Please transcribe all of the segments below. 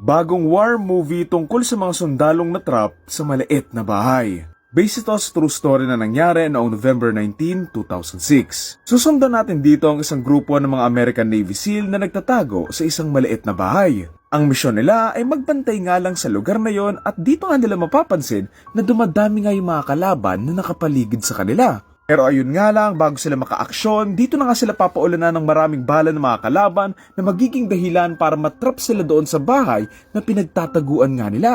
bagong war movie tungkol sa mga sundalong na trap sa maliit na bahay. Based ito sa true story na nangyari noong November 19, 2006. Susundan natin dito ang isang grupo ng mga American Navy SEAL na nagtatago sa isang maliit na bahay. Ang misyon nila ay magbantay nga lang sa lugar na yon at dito nga nila mapapansin na dumadami nga yung mga kalaban na nakapaligid sa kanila. Pero ayun nga lang, bago sila maka-aksyon, dito na nga sila papaulanan ng maraming bala ng mga kalaban na magiging dahilan para matrap sila doon sa bahay na pinagtataguan nga nila.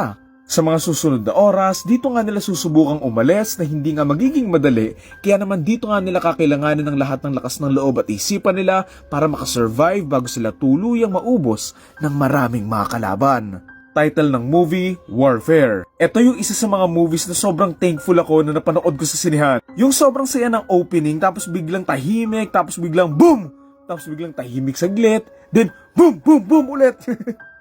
Sa mga susunod na oras, dito nga nila susubukang umalis na hindi nga magiging madali, kaya naman dito nga nila kakailanganin ng lahat ng lakas ng loob at isipan nila para makasurvive bago sila tuluyang maubos ng maraming mga kalaban. Title ng movie, Warfare. Ito yung isa sa mga movies na sobrang thankful ako na napanood ko sa sinehan. Yung sobrang saya ng opening, tapos biglang tahimik, tapos biglang boom! Tapos biglang tahimik saglit, then boom, boom, boom ulit!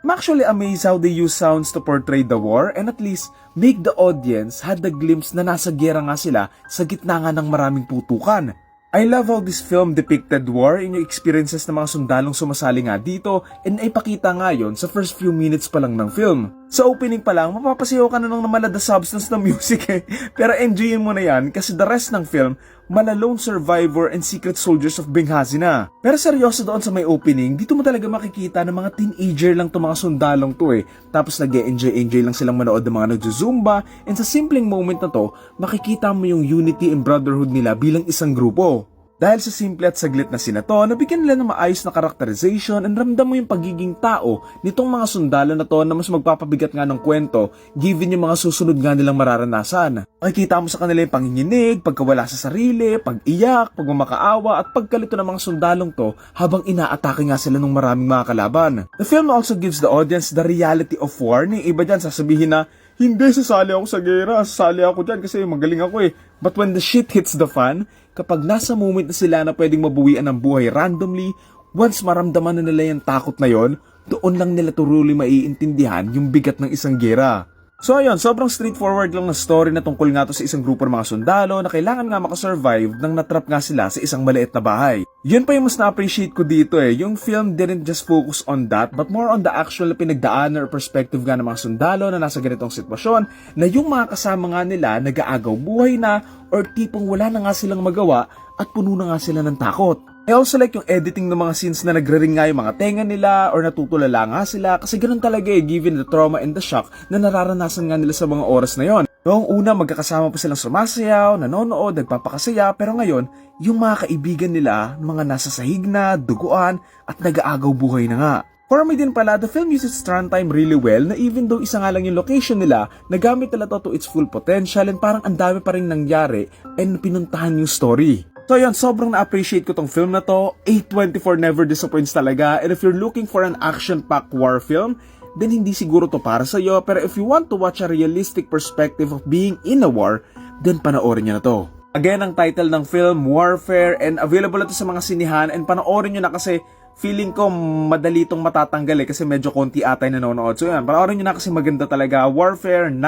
I'm actually amazed how they use sounds to portray the war and at least make the audience had the glimpse na nasa gera nga sila sa gitna nga ng maraming putukan. I love how this film depicted war in yung experiences ng mga sundalong sumasali nga dito and ipakita nga yon sa first few minutes pa lang ng film. Sa opening pa lang, mapapasayaw ka na ng namalada substance ng music eh. Pero enjoyin mo na yan kasi the rest ng film, mala lone survivor and secret soldiers of Benghazi na. Pero seryoso doon sa may opening, dito mo talaga makikita na mga teenager lang to mga sundalong to eh. Tapos nag-enjoy lang silang manood ng mga nagzuzumba and sa simpleng moment na to, makikita mo yung unity and brotherhood nila bilang isang grupo. Dahil sa simple at saglit na sinato, nabigyan nila ng maayos na karakterization and ramdam mo yung pagiging tao nitong mga sundalo na to na mas magpapabigat nga ng kwento given yung mga susunod nga nilang mararanasan. Makikita mo sa kanila yung panginginig, pagkawala sa sarili, pag-iyak, pagmamakaawa at pagkalito ng mga sundalong to habang inaatake nga sila ng maraming mga kalaban. The film also gives the audience the reality of war. Ni iba dyan sasabihin na, hindi, sasali ako sa gera, sasali ako dyan kasi magaling ako eh. But when the shit hits the fan, kapag nasa moment na sila na pwedeng mabuwian ng buhay randomly, once maramdaman na nila yung takot na yon, doon lang nila truly maiintindihan yung bigat ng isang gera. So ayun, sobrang straightforward lang na story na tungkol nga to sa isang grupo ng mga sundalo na kailangan nga makasurvive nang natrap nga sila sa isang maliit na bahay. Yun pa yung mas na-appreciate ko dito eh, yung film didn't just focus on that but more on the actual na pinagdaanan or perspective nga ng mga sundalo na nasa ganitong sitwasyon na yung mga kasama nga nila nag-aagaw buhay na or tipong wala na nga silang magawa at puno na nga sila ng takot. I also like yung editing ng mga scenes na nagre-ring nga yung mga tenga nila or natutulala nga sila kasi ganun talaga eh given the trauma and the shock na nararanasan nga nila sa mga oras na yon. Noong una magkakasama pa silang sumasayaw, nanonood, nagpapakasaya pero ngayon yung mga kaibigan nila mga nasa sahig na, duguan at nag-aagaw buhay na nga. For me din pala, the film uses runtime really well na even though isa nga lang yung location nila, nagamit nila to its full potential and parang ang dami pa rin nangyari and pinuntahan yung story. So yun, sobrang na-appreciate ko tong film na to. A24 never disappoints talaga. And if you're looking for an action-packed war film, then hindi siguro to para sa'yo. Pero if you want to watch a realistic perspective of being in a war, then panoorin nyo na to. Again, ang title ng film, Warfare, and available na to sa mga sinihan. And panoorin nyo na kasi feeling ko madali itong matatanggal eh kasi medyo konti ata yung nanonood. So yan, panoorin nyo na kasi maganda talaga. Warfare 9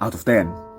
out of 10.